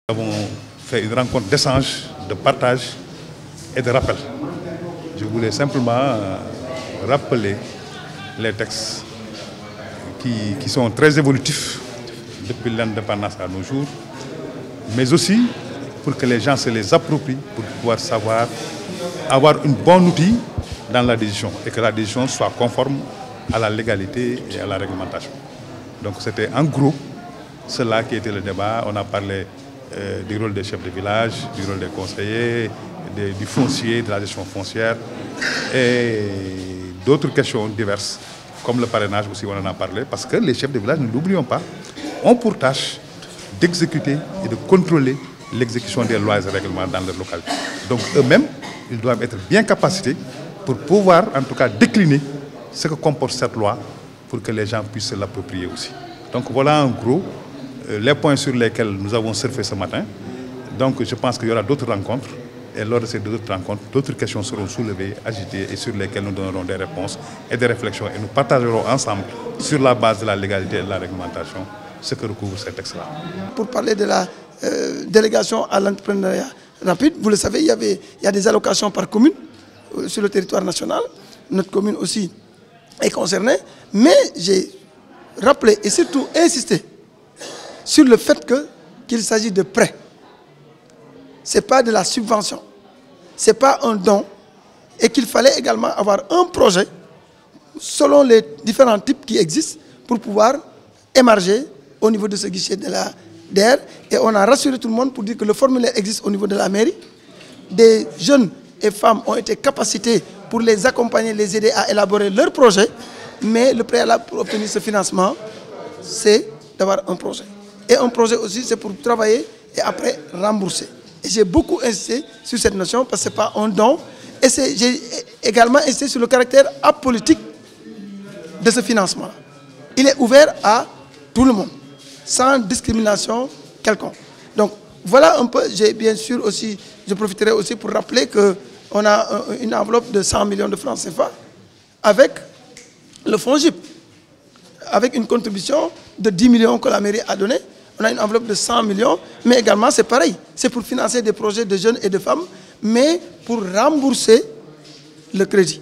Nous avons fait une rencontre d'échange, de partage et de rappel. Je voulais simplement rappeler les textes qui sont très évolutifs depuis l'indépendance à nos jours, mais aussi pour que les gens se les approprient, pour pouvoir savoir avoir un bon outil dans la décision et que la décision soit conforme à la légalité et à la réglementation. Donc c'était en gros cela qui était le débat. On a parlé du rôle des chefs de village, du rôle des conseillers, du foncier, de la gestion foncière et d'autres questions diverses, comme le parrainage aussi, on en a parlé, parce que les chefs de village, ne l'oublions pas, ont pour tâche d'exécuter et de contrôler l'exécution des lois et règlements dans leur localité. Donc eux-mêmes, ils doivent être bien capacités pour pouvoir en tout cas décliner ce que comporte cette loi pour que les gens puissent se l'approprier aussi. Donc voilà en gros les points sur lesquels nous avons surfé ce matin. Donc je pense qu'il y aura d'autres rencontres et lors de ces d'autres rencontres, d'autres questions seront soulevées, agitées et sur lesquelles nous donnerons des réponses et des réflexions et nous partagerons ensemble sur la base de la légalité et de la réglementation ce que recouvre ces textes-là. Pour parler de la délégation à l'entrepreneuriat rapide, vous le savez, il y a des allocations par commune sur le territoire national. Notre commune aussi est concernée, mais j'ai rappelé et surtout insisté sur le fait qu'il s'agit de prêts. Ce n'est pas de la subvention, ce n'est pas un don, et qu'il fallait également avoir un projet selon les différents types qui existent pour pouvoir émarger au niveau de ce guichet de la DER. Et on a rassuré tout le monde pour dire que le formulaire existe au niveau de la mairie. Des jeunes et femmes ont été capacités pour les accompagner, les aider à élaborer leur projet, mais le préalable pour obtenir ce financement, c'est d'avoir un projet. Et un projet aussi, c'est pour travailler et après rembourser. Et j'ai beaucoup insisté sur cette notion parce que ce n'est pas un don. Et j'ai également insisté sur le caractère apolitique de ce financement. Il est ouvert à tout le monde, sans discrimination quelconque. Donc voilà un peu, bien sûr aussi, je profiterai aussi pour rappeler qu'on a une enveloppe de 100 millions de francs CFA avec le FONGIP, avec une contribution de 10 millions que la mairie a donné. On a une enveloppe de 100 millions, mais également c'est pareil. C'est pour financer des projets de jeunes et de femmes, mais pour rembourser le crédit.